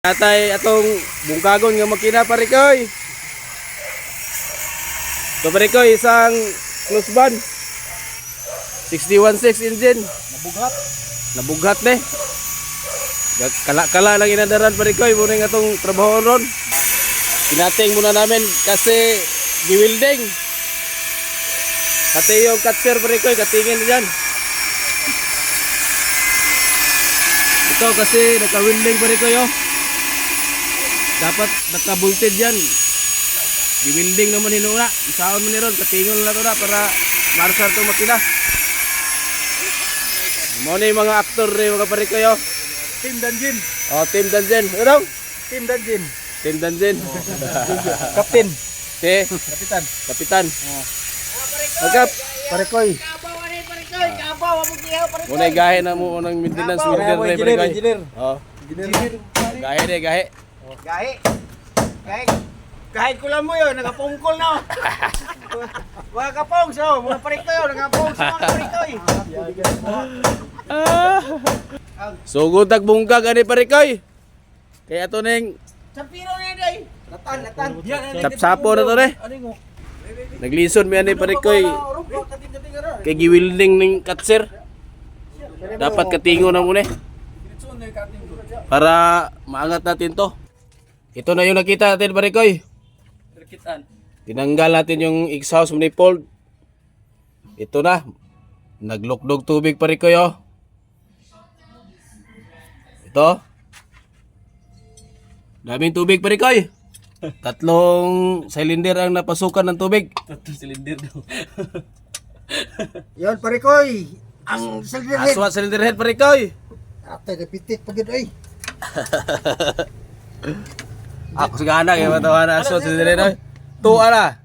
Atay atong bungkagon nga makina pare koy. So pare koy isang close van. 616 engine. Nabughat ne. Kala lang inadaran pare koy muna nga atong trabaho ron. Pinating muna namin kasi giwilding. Pati yung catcher pare koy katingin diyan. Ito kasi naka-wilding pare koy oh. Dapat naka-bolted yan. Giwilding naman hinuna. Isaon mo ni ron. Katingon na ito na para marsar itong makina. Muna yung mga aktor rin mga pare kayo. Team Danjin. Oh, Team Danjin. Ano? Team Danjin. Team Danjin. Captain. Si? Kapitan. Kapitan. Magkap. Parekoy. Muna yung gahe na mo ng maintenance. Engineer. Oh. Gahe de, gahe. Gahe ko lang mo yun, nagapungkol na. Mga kapong, so, mga parikoy, nagapong sa mga parikoy. Sugod tag bungkag ani pare koy. Kaya to ning Sampiro na yun, day. Latan. sapsapo na to re. Naglison mi ani pare koy. Kay giwilding ning catcher. Dapat katingo na muna para maangat natin to. Ito na yung nakita natin pare koy. Tinanggal natin yung exhaust manifold. Ito na. Naglukdog tubig pare koy oh. Ito. Daming tubig pare koy. Tatlong cylinder ang napasukan ng tubig. Tatlong cylinder daw. Yan, parikoy. Ang cylinder head. Aswat cylinder head pare koy. Atay, napitik pagod ay. Ako sigana kay matawa na aswat cylinder head. Tuwa na.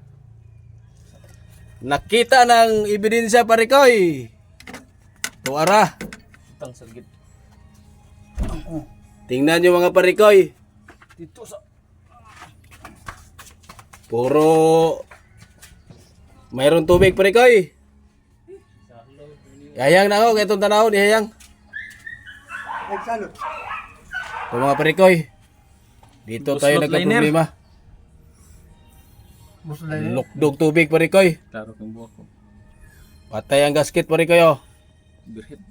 Nakita ng ebidensya pare koy. Tuwa ra. Tang sagit. Tingnan nyo mga pare koy. Dito sa Puro mayroon tubig pare koy. Hayang na ako, kaya itong tanaw ni Hayang. Nagsalot. Ito mga pare koy. Dito tayo Slot nagka-problema. Lukdog tubig pare koy. klaro kang buhok ko. Patay ang gasket pare koy oh. Birhit.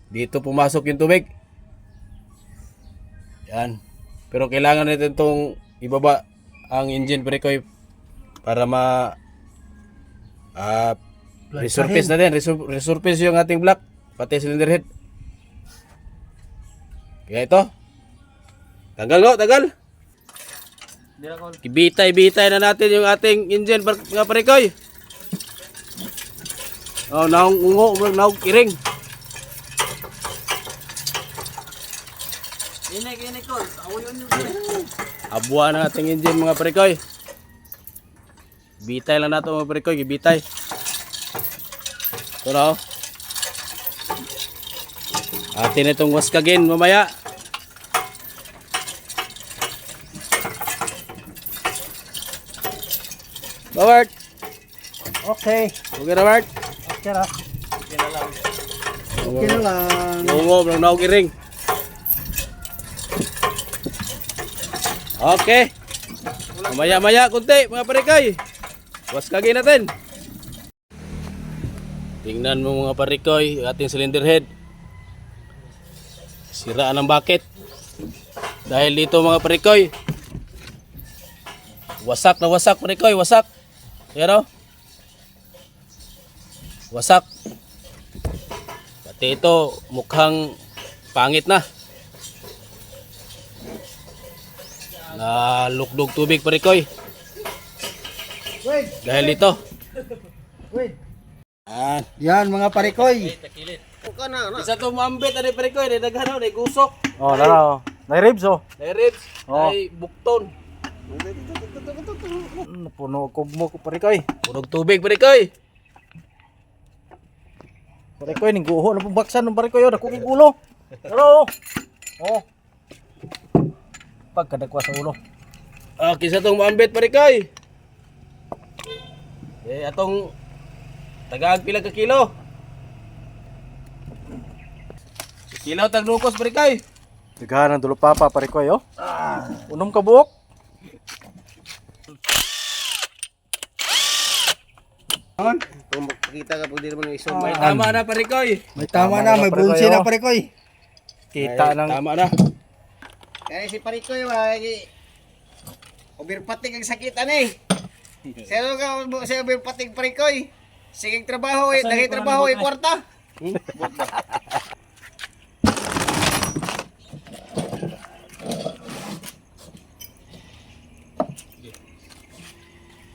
Dito pumasok yung tubig. Yan. Pero kailangan natin itong ibaba ang engine pare koy para resurface natin. Resurface yung ating block. Pati cylinder head. Kaya ito. Tanggal ko, tanggal. Ibitay na natin yung ating engine mga pare koy. Oh, naong ungo, naong kiring. Kini ko. Awoyon yung Abuan ang ating engine mga pare koy. Bitay lang nato mga pare koy, gibitay. Ito na oh. Atin itong waskagin mamaya. Bawart. Okay. Okay na Bart. Okay na. Okay na lang. Ungo, naong kiring. Okay. Maya-maya kunti mga pare koy. Waskagin natin. Tingnan mo mga pare koy, ating cylinder head. Sira ng bucket. Dahil dito mga pare koy. Wasak na wasak pare koy, wasak. Yan oh. Wasak. Pati ito mukhang pangit na. Lukdog tubig pare koy. Wait. Dahil dito. Wait. Yan mga parikoy. Isa to mambit ani pare koy, daghano ni gusok. Oh, nara. May ribs oh. May ribs, Oh. may bukton. Puno kugmo ko parikoy. Punog tubig pare koy. Parikoy ning guho na pabaksan ng parikoy oh, dako kay ulo. Pero oh. Pagkadakwa sa ulo. Kisa tong mambit pare koy. Atong tagaag pila ka kilo. Kilo tag lukos pare koy. Daghan ng dulo papa pare ko yo. Unom ka buok. Kung makikita ka po din mo ng isang May tama na parikoy. May tama na, may bunsi na pare ko. Kita ng Tama na. Kaya si Parikoy, overpating ang sakitan eh. Sino ka sa overpating Parikoy? Sige trabaho eh, dahil trabaho eh, kwarta.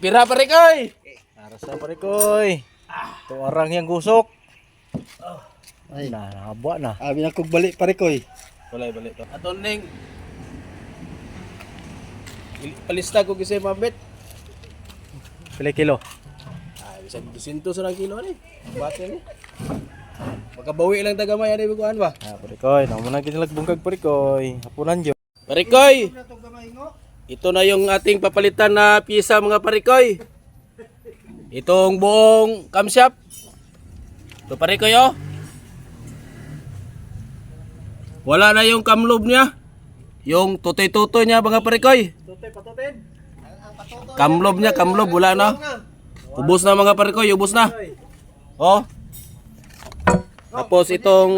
Pira parikoy. para sa pare ko. Ito arang yang gusok. Ay, nahaba na. Abi na kog balik pare ko. Balay. Aton ning palista ko kasi mabit. Pila kilo? Ay, bisag 200 sa lang kilo ni. Bate ni. Makabawi lang tagamay ani biguan ba? Ah, pare ko, namo na gid lagbungkag pare ko. Hapunan jud. Parikoy. Ito na yung ating papalitan na piyesa mga parikoy. Itong buong camshaft. Ito parikoy oh. Wala na yung camlob niya. Yung tutoy-tutoy niya mga parikoy. Camlob niya, camlob wala na. Ubos na mga parikoy, ubos na. Oh. Tapos itong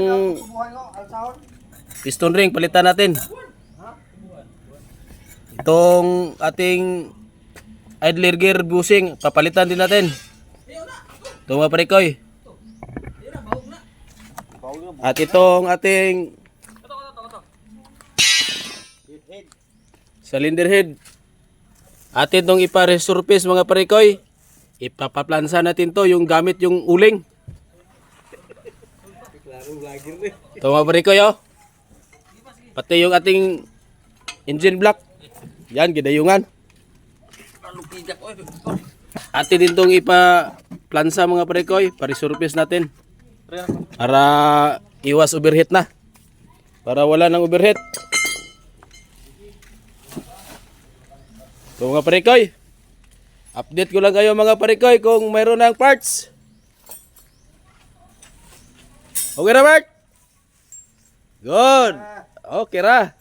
piston ring palitan natin. Itong ating idler gear bushing papalitan din natin. Ito mga parikoy. At itong ating cylinder head. Atin itong ipa-resurface mga parikoy. Ipapaplansa natin to yung gamit yung uling. Ito mga parikoy oh. Pati yung ating engine block. Yan, gidayungan. Atin din itong ipa-plansa mga parikoy. Pa-resurface natin. Para iwas overheat na. Para wala ng overheat. So mga parikoy, update ko lang kayo mga parikoy kung mayroon ng parts. Okay na Bert? Good. Okay ra.